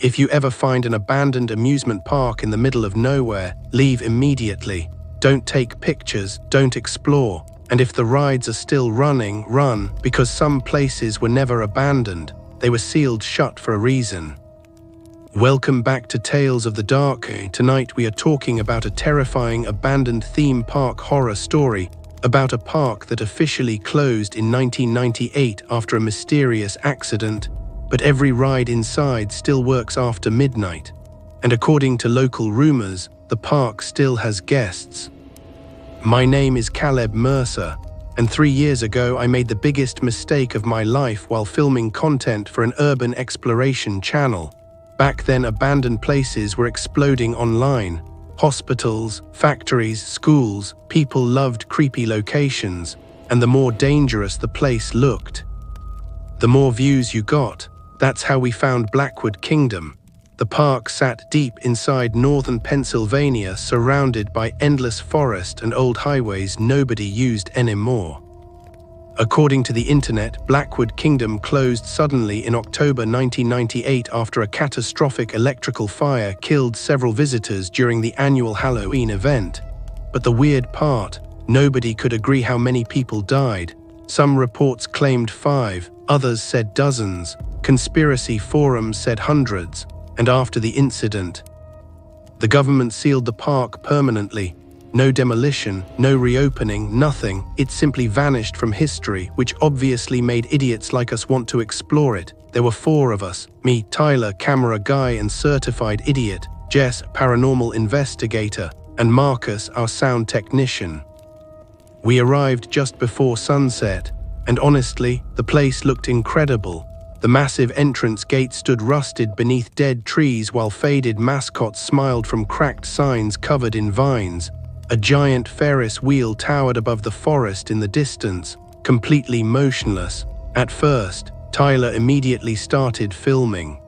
If you ever find an abandoned amusement park in the middle of nowhere, leave immediately. Don't take pictures, don't explore. And if the rides are still running, run, because some places were never abandoned. They were sealed shut for a reason. Welcome back to Tales of the Dark. Tonight we are talking about a terrifying abandoned theme park horror story about a park that officially closed in 1998 after a mysterious accident, but every ride inside still works after midnight. And according to local rumors, the park still has guests. My name is Caleb Mercer, and 3 years ago I made the biggest mistake of my life while filming content for an urban exploration channel. Back then, abandoned places were exploding online. Hospitals, factories, schools, people loved creepy locations, and the more dangerous the place looked, the more views you got. That's how we found Blackwood Kingdom. The park sat deep inside northern Pennsylvania, surrounded by endless forest and old highways nobody used anymore. According to the internet, Blackwood Kingdom closed suddenly in October 1998 after a catastrophic electrical fire killed several visitors during the annual Halloween event. But the weird part, nobody could agree how many people died. Some reports claimed 5, others said dozens, conspiracy forums said hundreds, and after the incident, the government sealed the park permanently. No demolition, no reopening, nothing. It simply vanished from history, which obviously made idiots like us want to explore it. There were 4 of us: me, Tyler, camera guy and certified idiot, Jess, paranormal investigator, and Marcus, our sound technician. We arrived just before sunset, and honestly, the place looked incredible. The massive entrance gate stood rusted beneath dead trees while faded mascots smiled from cracked signs covered in vines. A giant Ferris wheel towered above the forest in the distance, completely motionless. At first, Tyler immediately started filming.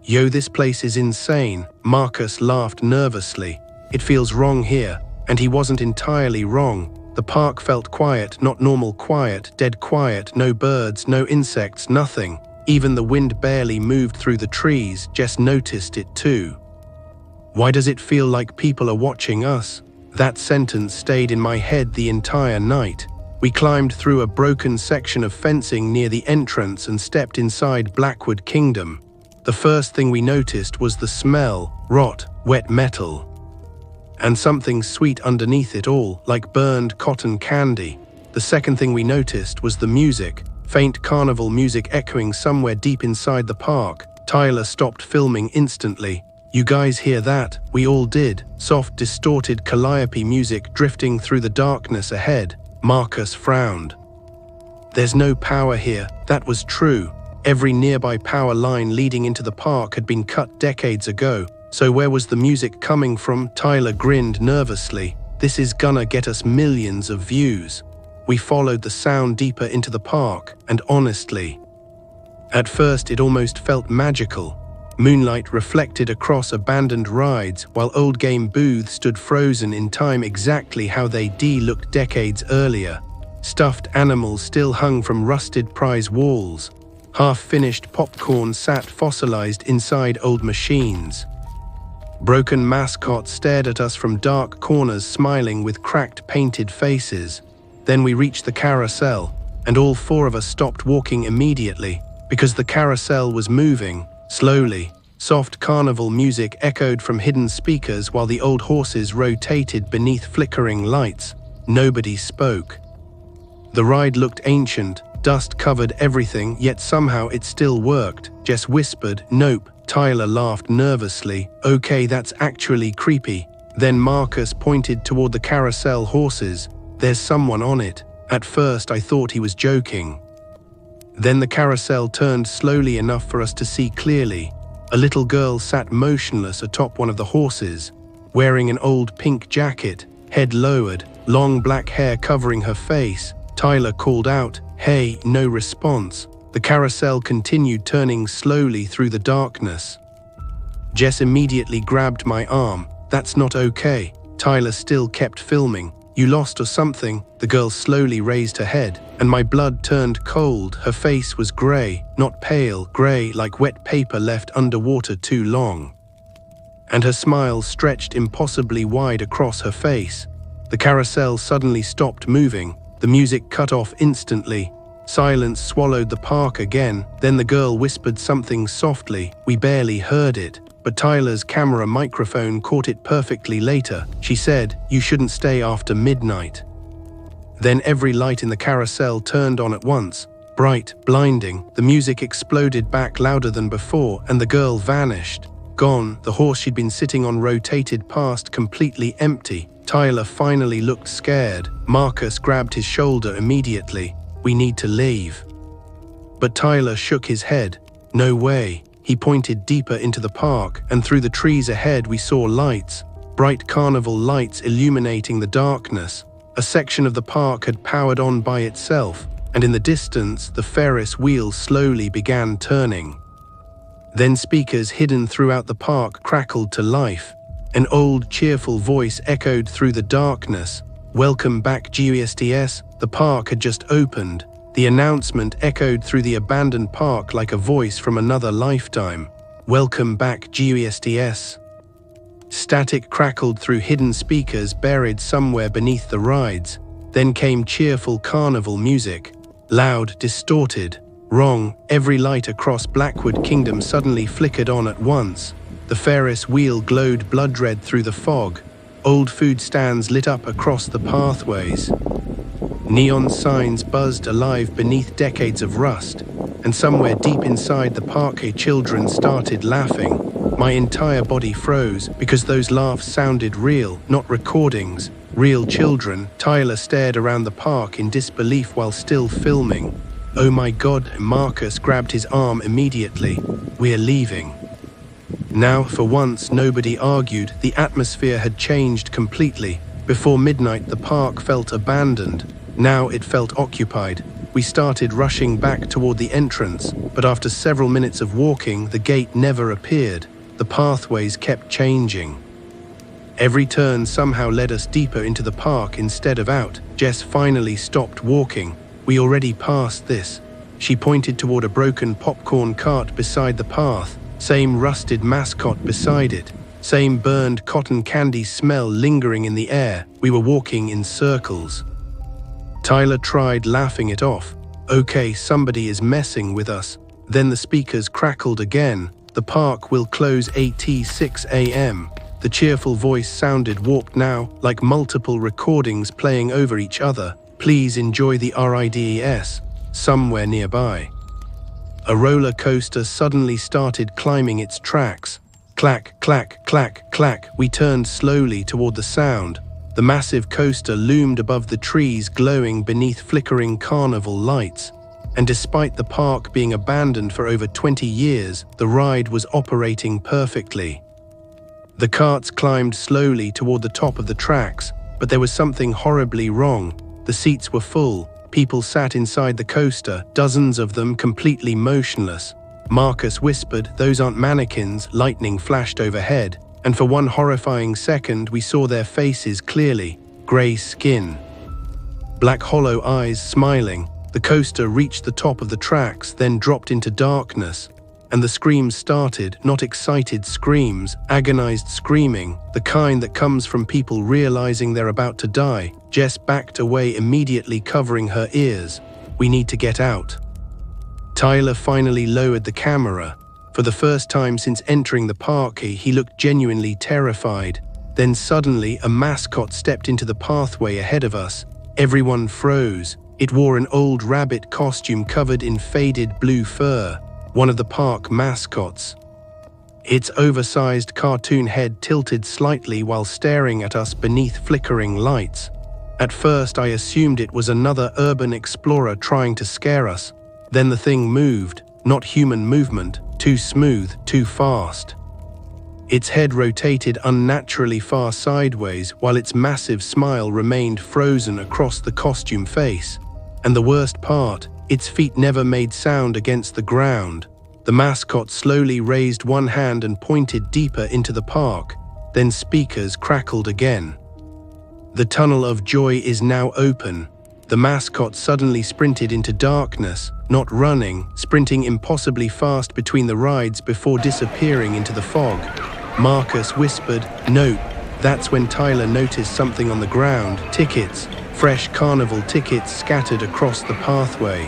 "Yo, this place is insane," Marcus laughed nervously. "It feels wrong here," and he wasn't entirely wrong. The park felt quiet, not normal quiet, dead quiet, no birds, no insects, nothing. Even the wind barely moved through the trees. Jess noticed it too. "Why does it feel like people are watching us?" That sentence stayed in my head the entire night. We climbed through a broken section of fencing near the entrance and stepped inside Blackwood Kingdom. The first thing we noticed was the smell: rot, wet metal, and something sweet underneath it all, like burned cotton candy. The second thing we noticed was the music, faint carnival music echoing somewhere deep inside the park. Tyler stopped filming instantly. "You guys hear that?" We all did. Soft, distorted calliope music drifting through the darkness ahead. Marcus frowned. "There's no power here." That was true. Every nearby power line leading into the park had been cut decades ago. So where was the music coming from? Tyler grinned nervously. "This is gonna get us millions of views." We followed the sound deeper into the park, and honestly, at first it almost felt magical. Moonlight reflected across abandoned rides, while old game booths stood frozen in time exactly how they looked decades earlier. Stuffed animals still hung from rusted prize walls. Half-finished popcorn sat fossilized inside old machines. Broken mascots stared at us from dark corners, smiling with cracked painted faces. Then we reached the carousel, and all 4 of us stopped walking immediately, because the carousel was moving. Slowly, soft carnival music echoed from hidden speakers while the old horses rotated beneath flickering lights. Nobody spoke. The ride looked ancient, dust covered everything, yet somehow it still worked. Jess whispered, "Nope." Tyler laughed nervously. "Okay, that's actually creepy." Then Marcus pointed toward the carousel horses. "There's someone on it." At first I thought he was joking. Then the carousel turned slowly enough for us to see clearly. A little girl sat motionless atop one of the horses, wearing an old pink jacket, head lowered, long black hair covering her face. Tyler called out, "Hey," no response. The carousel continued turning slowly through the darkness. Jess immediately grabbed my arm. "That's not okay." Tyler still kept filming. You lost or something?" The girl slowly raised her head, and my blood turned cold. Her face was grey, not pale, grey like wet paper left underwater too long. And her smile stretched impossibly wide across her face. The carousel suddenly stopped moving. The music cut off instantly. Silence swallowed the park again. Then the girl whispered something softly. We barely heard it, but Tyler's camera microphone caught it perfectly later. She said, "You shouldn't stay after midnight." Then every light in the carousel turned on at once. Bright, blinding, the music exploded back louder than before, and the girl vanished. Gone, the horse she'd been sitting on rotated past completely empty. Tyler finally looked scared. Marcus grabbed his shoulder immediately. "We need to leave." But Tyler shook his head. "No way." He pointed deeper into the park, and through the trees ahead we saw lights. Bright carnival lights illuminating the darkness. A section of the park had powered on by itself, and in the distance the Ferris wheel slowly began turning. Then speakers hidden throughout the park crackled to life. An old, cheerful voice echoed through the darkness. "Welcome back, GUSTS." The park had just opened. The announcement echoed through the abandoned park like a voice from another lifetime. "Welcome back, GUSTS." Static crackled through hidden speakers buried somewhere beneath the rides. Then came cheerful carnival music. Loud, distorted. Wrong, every light across Blackwood Kingdom suddenly flickered on at once. The Ferris wheel glowed blood red through the fog. Old food stands lit up across the pathways. Neon signs buzzed alive beneath decades of rust, and somewhere deep inside the park children started laughing. My entire body froze because those laughs sounded real, not recordings. Real children. Tyler stared around the park in disbelief while still filming. "Oh my God," Marcus grabbed his arm immediately. "We're leaving." Now, for once, nobody argued. The atmosphere had changed completely. Before midnight, the park felt abandoned. Now it felt occupied. We started rushing back toward the entrance, but after several minutes of walking, the gate never appeared. The pathways kept changing. Every turn somehow led us deeper into the park instead of out. Jess finally stopped walking. "We already passed this." She pointed toward a broken popcorn cart beside the path. Same rusted mascot beside it. Same burned cotton candy smell lingering in the air. We were walking in circles. Tyler tried laughing it off. "Okay, somebody is messing with us." Then the speakers crackled again. "The park will close at 6 a.m. The cheerful voice sounded warped now, like multiple recordings playing over each other. "Please enjoy the rides." Somewhere nearby. A roller coaster suddenly started climbing its tracks. Clack, clack, clack, clack. We turned slowly toward the sound. The massive coaster loomed above the trees, glowing beneath flickering carnival lights. And despite the park being abandoned for over 20 years, the ride was operating perfectly. The carts climbed slowly toward the top of the tracks, but there was something horribly wrong. The seats were full. People sat inside the coaster, dozens of them completely motionless. Marcus whispered, "Those aren't mannequins." Lightning flashed overhead, and for one horrifying second we saw their faces clearly. Grey skin. Black hollow eyes smiling. The coaster reached the top of the tracks, then dropped into darkness. And the screams started, not excited screams, agonized screaming, the kind that comes from people realizing they're about to die. Jess backed away immediately, covering her ears. "We need to get out." Tyler finally lowered the camera. For the first time since entering the park, he looked genuinely terrified. Then suddenly, a mascot stepped into the pathway ahead of us. Everyone froze. It wore an old rabbit costume covered in faded blue fur. One of the park mascots. Its oversized cartoon head tilted slightly while staring at us beneath flickering lights. At first I assumed it was another urban explorer trying to scare us. Then the thing moved, not human movement, too smooth, too fast. Its head rotated unnaturally far sideways while its massive smile remained frozen across the costume face. And the worst part, its feet never made sound against the ground. The mascot slowly raised one hand and pointed deeper into the park. Then speakers crackled again. The tunnel of joy is now open. The mascot suddenly sprinted into darkness, not running, sprinting impossibly fast between the rides before disappearing into the fog. Marcus whispered, "Nope." That's when Tyler noticed something on the ground. Tickets, fresh carnival tickets scattered across the pathway.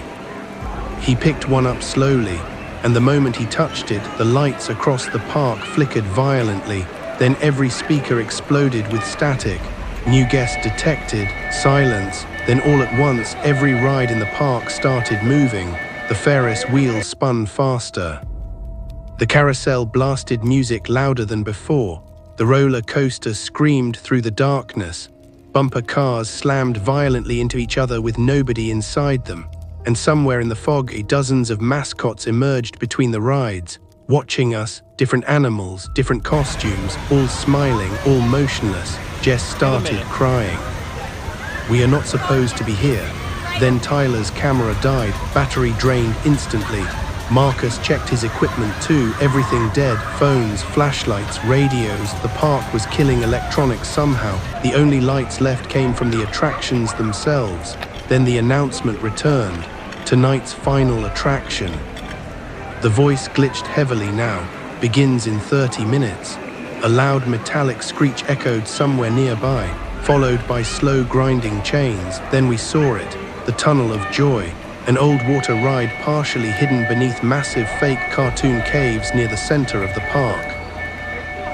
He picked one up slowly, and the moment he touched it, the lights across the park flickered violently. Then every speaker exploded with static. New guest detected, silence. Then all at once, every ride in the park started moving. The Ferris wheels spun faster. The carousel blasted music louder than before. The roller coaster screamed through the darkness. Bumper cars slammed violently into each other with nobody inside them. And somewhere in the fog, dozens of mascots emerged between the rides, watching us, different animals, different costumes, all smiling, all motionless. Jess started crying. "We are not supposed to be here." Then Tyler's camera died, battery drained instantly. Marcus checked his equipment too, everything dead, phones, flashlights, radios. The park was killing electronics somehow. The only lights left came from the attractions themselves. Then the announcement returned. Tonight's final attraction. The voice glitched heavily now. Begins in 30 minutes. A loud metallic screech echoed somewhere nearby, followed by slow grinding chains. Then we saw it, the Tunnel of Joy, an old water ride partially hidden beneath massive fake cartoon caves near the center of the park.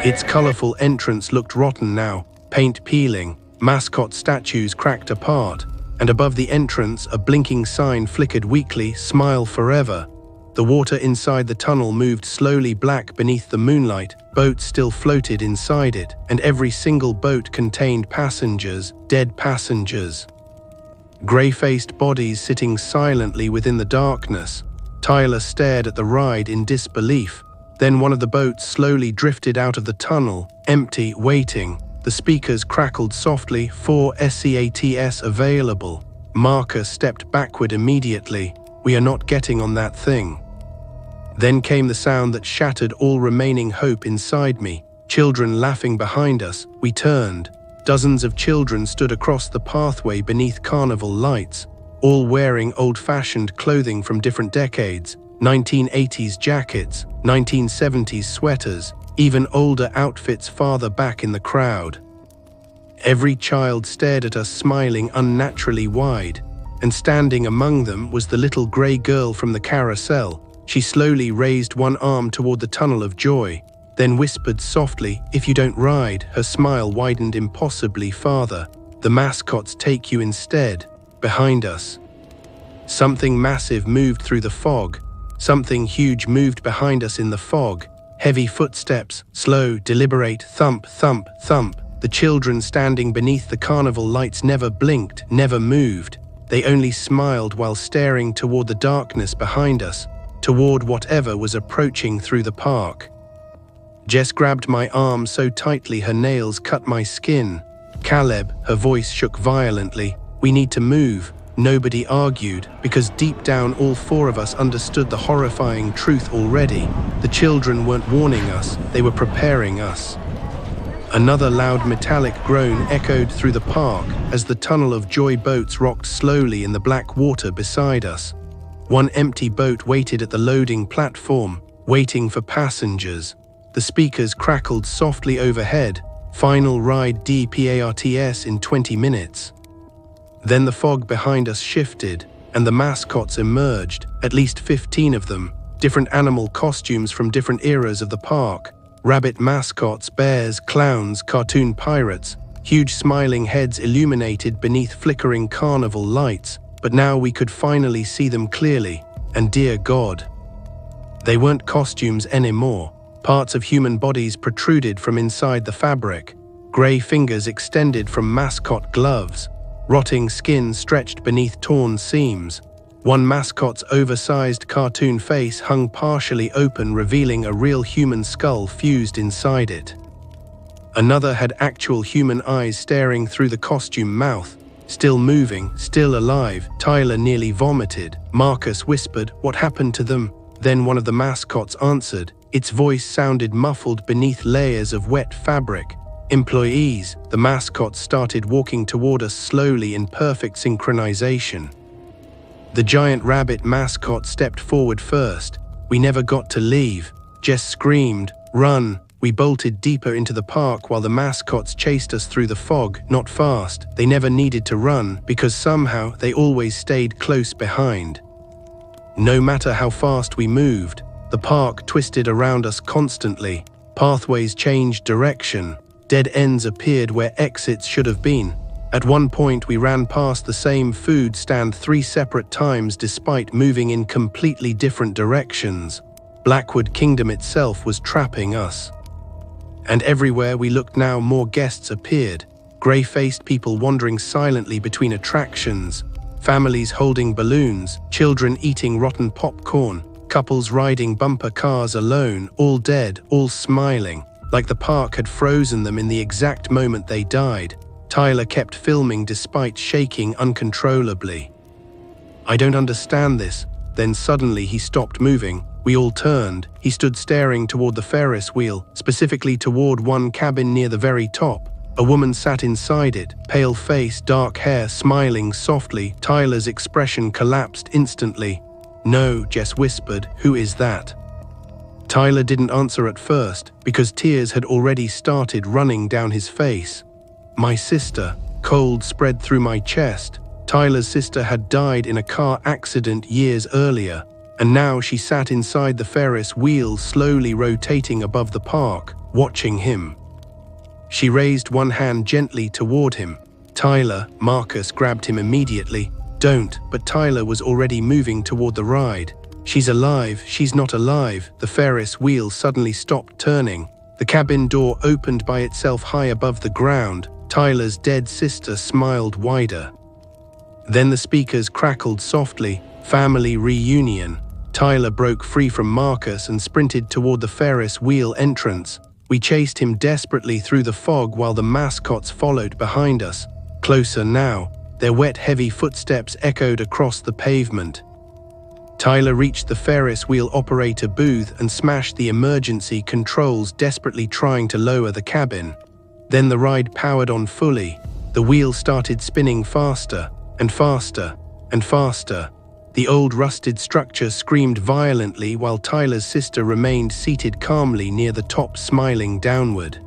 Its colorful entrance looked rotten now, paint peeling, mascot statues cracked apart, and above the entrance a blinking sign flickered weakly, "Smile Forever." The water inside the tunnel moved slowly black beneath the moonlight. Boats still floated inside it, and every single boat contained passengers, dead passengers. Grey-faced bodies sitting silently within the darkness. Tyler stared at the ride in disbelief. Then one of the boats slowly drifted out of the tunnel, empty, waiting. The speakers crackled softly, 4 SCATs available. Marcus stepped backward immediately. "We are not getting on that thing." Then came the sound that shattered all remaining hope inside me. Children laughing behind us. We turned. Dozens of children stood across the pathway beneath carnival lights, all wearing old-fashioned clothing from different decades. 1980s jackets, 1970s sweaters, even older outfits farther back in the crowd. Every child stared at us smiling unnaturally wide. And standing among them was the little grey girl from the carousel. She slowly raised one arm toward the Tunnel of Joy, then whispered softly, "If you don't ride." Her smile widened impossibly farther. "The mascots take you instead." Behind us, something massive moved through the fog. Something huge moved behind us in the fog. Heavy footsteps, slow, deliberate, thump, thump, thump. The children standing beneath the carnival lights never blinked, never moved. They only smiled while staring toward the darkness behind us, toward whatever was approaching through the park. Jess grabbed my arm so tightly her nails cut my skin. "Caleb," her voice shook violently, "we need to move." Nobody argued, because deep down all 4 of us understood the horrifying truth already. The children weren't warning us, they were preparing us. Another loud metallic groan echoed through the park as the Tunnel of Joy boats rocked slowly in the black water beside us. One empty boat waited at the loading platform, waiting for passengers. The speakers crackled softly overhead. "Final ride DPARTS in 20 minutes. Then the fog behind us shifted, and the mascots emerged, at least 15 of them, different animal costumes from different eras of the park. Rabbit mascots, bears, clowns, cartoon pirates, huge smiling heads illuminated beneath flickering carnival lights, but now we could finally see them clearly, and dear God, they weren't costumes anymore. Parts of human bodies protruded from inside the fabric, grey fingers extended from mascot gloves, rotting skin stretched beneath torn seams. One mascot's oversized cartoon face hung partially open, revealing a real human skull fused inside it. Another had actual human eyes staring through the costume mouth, still moving, still alive. Tyler nearly vomited. Marcus whispered, "What happened to them?" Then one of the mascots answered. Its voice sounded muffled beneath layers of wet fabric. Employees, the mascots, started walking toward us slowly in perfect synchronization. The giant rabbit mascot stepped forward first. We never got to leave. Jess screamed, "Run!" We bolted deeper into the park while the mascots chased us through the fog, not fast. They never needed to run because somehow they always stayed close behind. No matter how fast we moved, the park twisted around us constantly. Pathways changed direction. Dead ends appeared where exits should have been. At one point, we ran past the same food stand 3 separate times despite moving in completely different directions. Blackwood Kingdom itself was trapping us. And everywhere we looked now, more guests appeared. Grey-faced people wandering silently between attractions, families holding balloons, children eating rotten popcorn, couples riding bumper cars alone, all dead, all smiling, like the park had frozen them in the exact moment they died. Tyler kept filming despite shaking uncontrollably. "I don't understand this." Then suddenly he stopped moving. We all turned. He stood staring toward the Ferris wheel, specifically toward one cabin near the very top. A woman sat inside it, pale face, dark hair, smiling softly. Tyler's expression collapsed instantly. "No," Jess whispered, "who is that?" Tyler didn't answer at first, because tears had already started running down his face. "My sister." Cold spread through my chest. Tyler's sister had died in a car accident years earlier, and now she sat inside the Ferris wheel, slowly rotating above the park, watching him. She raised one hand gently toward him. "Tyler." Marcus grabbed him immediately. "Don't," but Tyler was already moving toward the ride. "She's alive, she's not alive." The Ferris wheel suddenly stopped turning. The cabin door opened by itself high above the ground. Tyler's dead sister smiled wider. Then the speakers crackled softly. "Family reunion." Tyler broke free from Marcus and sprinted toward the Ferris wheel entrance. We chased him desperately through the fog while the mascots followed behind us. Closer now. Their wet, heavy footsteps echoed across the pavement. Tyler reached the Ferris wheel operator booth and smashed the emergency controls, desperately trying to lower the cabin. Then the ride powered on fully. The wheel started spinning faster and faster and faster. The old rusted structure screamed violently while Tyler's sister remained seated calmly near the top, smiling downward.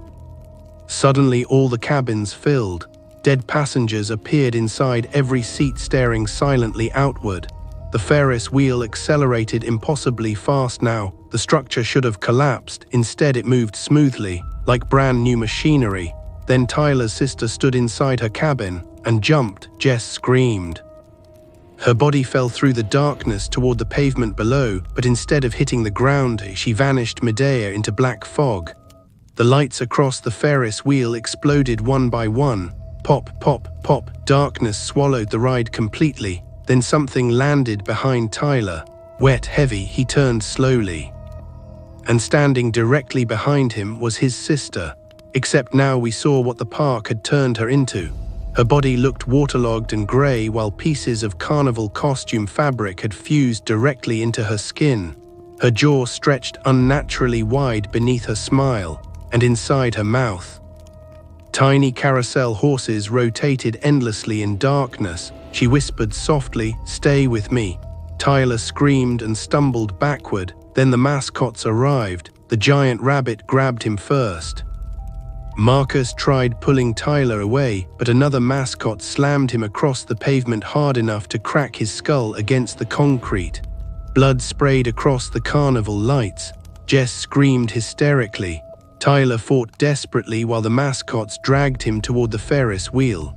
Suddenly all the cabins filled. Dead passengers appeared inside every seat, staring silently outward. The Ferris wheel accelerated impossibly fast now. The structure should have collapsed. Instead it moved smoothly, like brand new machinery. Then Tyler's sister stood inside her cabin and jumped. Jess screamed. Her body fell through the darkness toward the pavement below, but instead of hitting the ground, she vanished midair into black fog. The lights across the Ferris wheel exploded one by one. Pop, pop, pop. Darkness swallowed the ride completely. Then something landed behind Tyler. Wet, heavy, he turned slowly. And standing directly behind him was his sister. Except now we saw what the park had turned her into. Her body looked waterlogged and grey, while pieces of carnival costume fabric had fused directly into her skin. Her jaw stretched unnaturally wide beneath her smile, and inside her mouth. Tiny carousel horses rotated endlessly in darkness. She whispered softly, "Stay with me." Tyler screamed and stumbled backward. Then the mascots arrived. The giant rabbit grabbed him first. Marcus tried pulling Tyler away, but another mascot slammed him across the pavement hard enough to crack his skull against the concrete. Blood sprayed across the carnival lights. Jess screamed hysterically. Tyler fought desperately while the mascots dragged him toward the Ferris wheel.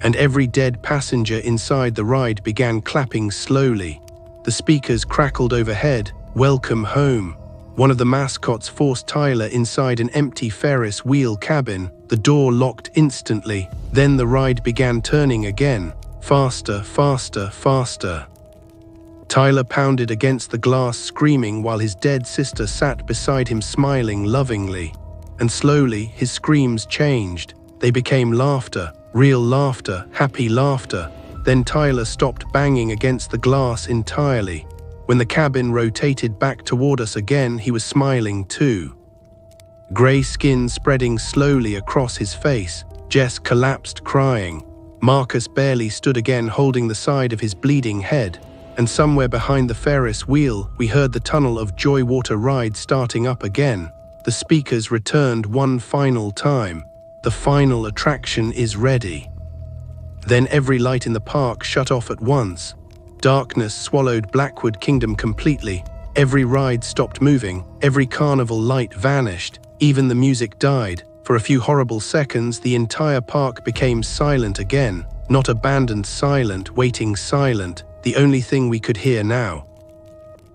And every dead passenger inside the ride began clapping slowly. The speakers crackled overhead. "Welcome home." One of the mascots forced Tyler inside an empty Ferris wheel cabin. The door locked instantly. Then the ride began turning again. Faster, faster, faster. Tyler pounded against the glass, screaming, while his dead sister sat beside him, smiling lovingly. And slowly, his screams changed. They became laughter, real laughter, happy laughter. Then Tyler stopped banging against the glass entirely. When the cabin rotated back toward us again, he was smiling too. Grey skin spreading slowly across his face. Jess collapsed crying. Marcus barely stood again, holding the side of his bleeding head. And somewhere behind the Ferris wheel, we heard the Tunnel of Joy water ride starting up again. The speakers returned one final time. The final attraction is ready. Then every light in the park shut off at once. Darkness swallowed Blackwood Kingdom completely. Every ride stopped moving. Every carnival light vanished. Even the music died. For a few horrible seconds, the entire park became silent again. Not abandoned silent, waiting silent. The only thing we could hear now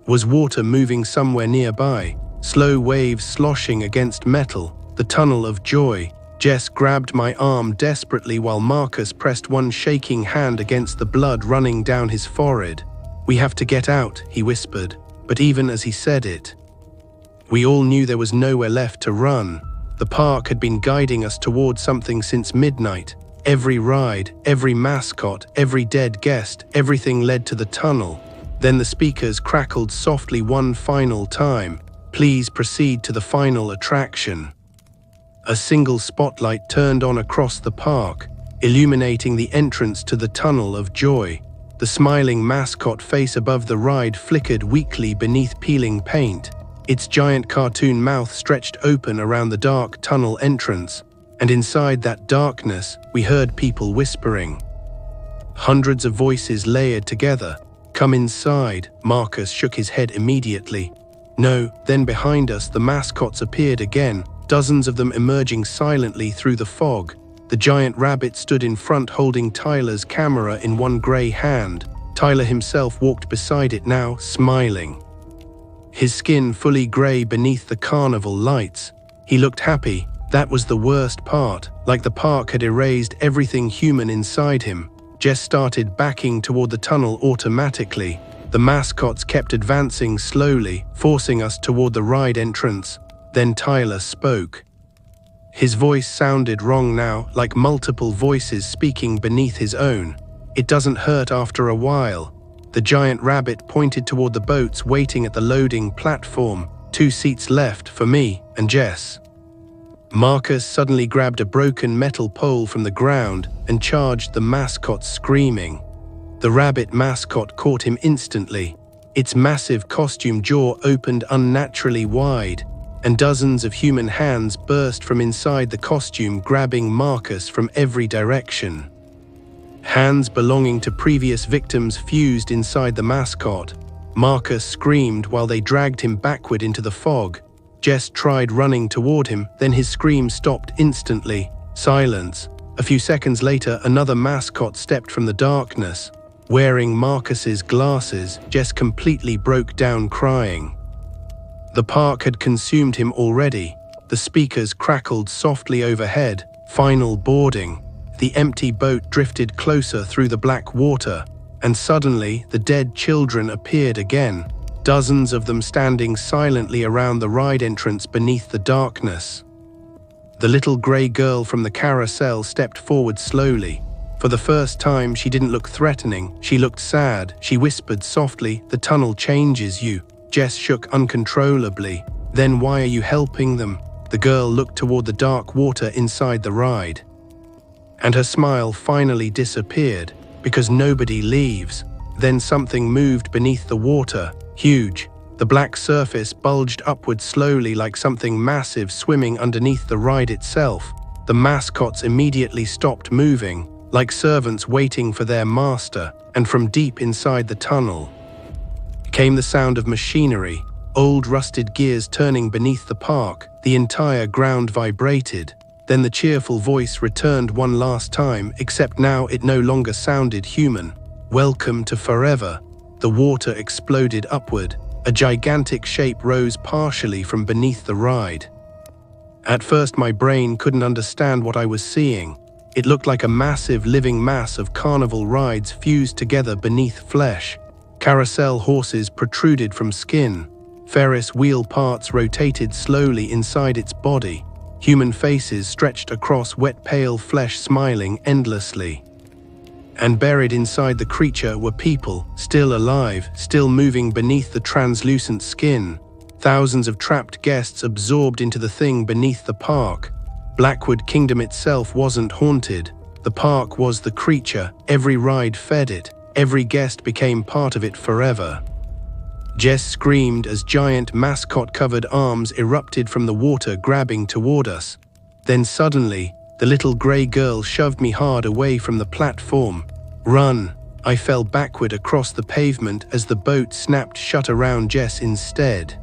was water moving somewhere nearby. Slow waves sloshing against metal. The Tunnel of Joy. Jess grabbed my arm desperately while Marcus pressed one shaking hand against the blood running down his forehead. "We have to get out," he whispered. But even as he said it, we all knew there was nowhere left to run. The park had been guiding us towards something since midnight. Every ride, every mascot, every dead guest, everything led to the tunnel. Then the speakers crackled softly one final time. "Please proceed to the final attraction." A single spotlight turned on across the park, illuminating the entrance to the Tunnel of Joy. The smiling mascot face above the ride flickered weakly beneath peeling paint. Its giant cartoon mouth stretched open around the dark tunnel entrance, and inside that darkness, we heard people whispering. Hundreds of voices layered together. "Come inside." Marcus shook his head immediately. "No." Then behind us, the mascots appeared again, dozens of them emerging silently through the fog. The giant rabbit stood in front holding Tyler's camera in one grey hand. Tyler himself walked beside it now, smiling. His skin fully grey beneath the carnival lights. He looked happy. That was the worst part, like the park had erased everything human inside him. Jess started backing toward the tunnel automatically. The mascots kept advancing slowly, forcing us toward the ride entrance. Then Tyler spoke. His voice sounded wrong now, like multiple voices speaking beneath his own. "It doesn't hurt after a while." The giant rabbit pointed toward the boats waiting at the loading platform. 2 seats left for me and Jess. Marcus suddenly grabbed a broken metal pole from the ground and charged the mascot, screaming. The rabbit mascot caught him instantly. Its massive costume jaw opened unnaturally wide, and dozens of human hands burst from inside the costume, grabbing Marcus from every direction. Hands belonging to previous victims fused inside the mascot. Marcus screamed while they dragged him backward into the fog. Jess tried running toward him, then his scream stopped instantly. Silence. A few seconds later, another mascot stepped from the darkness. Wearing Marcus's glasses, Jess completely broke down crying. The park had consumed him already. The speakers crackled softly overhead. Final boarding. The empty boat drifted closer through the black water, and suddenly the dead children appeared again, dozens of them standing silently around the ride entrance beneath the darkness. The little grey girl from the carousel stepped forward slowly. For the first time, she didn't look threatening. She looked sad. She whispered softly, "The tunnel changes you." Jess shook uncontrollably. "Then why are you helping them?" The girl looked toward the dark water inside the ride, and her smile finally disappeared. "Because nobody leaves." Then something moved beneath the water, huge. The black surface bulged upward slowly like something massive swimming underneath the ride itself. The mascots immediately stopped moving, like servants waiting for their master, and from deep inside the tunnel came the sound of machinery, old rusted gears turning beneath the park. The entire ground vibrated. Then the cheerful voice returned one last time, except now it no longer sounded human. "Welcome to forever." The water exploded upward. A gigantic shape rose partially from beneath the ride. At first my brain couldn't understand what I was seeing. It looked like a massive living mass of carnival rides fused together beneath flesh. Carousel horses protruded from skin. Ferris wheel parts rotated slowly inside its body. Human faces stretched across wet pale flesh, smiling endlessly. And buried inside the creature were people, still alive, still moving beneath the translucent skin. Thousands of trapped guests absorbed into the thing beneath the park. Blackwood Kingdom itself wasn't haunted. The park was the creature. Every ride fed it. Every guest became part of it forever. Jess screamed as giant mascot-covered arms erupted from the water, grabbing toward us. Then suddenly, the little grey girl shoved me hard away from the platform. "Run!" I fell backward across the pavement as the boat snapped shut around Jess instead.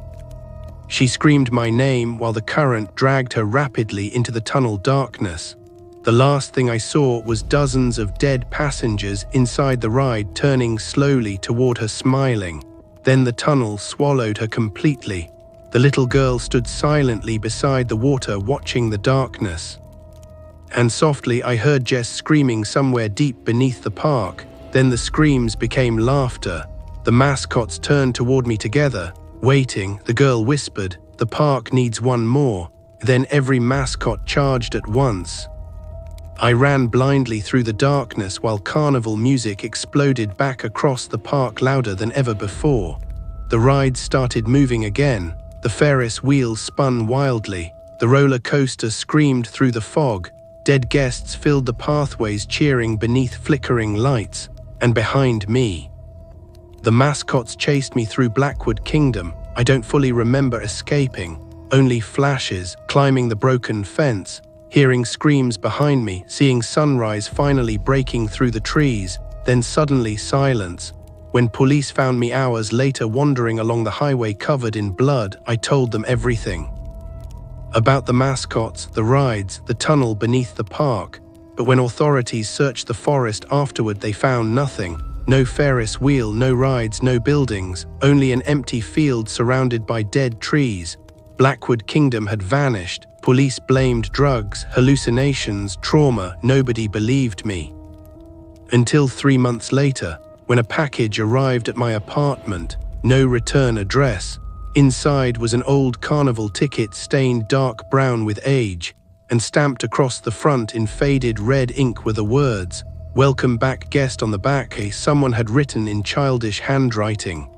She screamed my name while the current dragged her rapidly into the tunnel darkness. The last thing I saw was dozens of dead passengers inside the ride turning slowly toward her, smiling. Then the tunnel swallowed her completely. The little girl stood silently beside the water, watching the darkness. And softly I heard Jess screaming somewhere deep beneath the park. Then the screams became laughter. The mascots turned toward me together. "Waiting," the girl whispered. "The park needs one more." Then every mascot charged at once. I ran blindly through the darkness while carnival music exploded back across the park louder than ever before. The ride started moving again. The Ferris wheels spun wildly. The roller coaster screamed through the fog. Dead guests filled the pathways, cheering beneath flickering lights. And behind me, the mascots chased me through Blackwood Kingdom. I don't fully remember escaping, only flashes, climbing the broken fence, hearing screams behind me, seeing sunrise finally breaking through the trees, then suddenly silence. When police found me hours later wandering along the highway covered in blood, I told them everything. About the mascots, the rides, the tunnel beneath the park. But when authorities searched the forest afterward, they found nothing. No Ferris wheel, no rides, no buildings, only an empty field surrounded by dead trees. Blackwood Kingdom had vanished. Police blamed drugs, hallucinations, trauma. Nobody believed me. Until 3 months later, when a package arrived at my apartment, no return address. Inside was an old carnival ticket stained dark brown with age, and stamped across the front in faded red ink were the words, "Welcome back guest." On the back, someone had written in childish handwriting,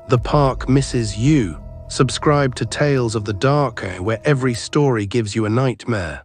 "The park misses you. Subscribe to Tales of the Dark, where every story gives you a nightmare."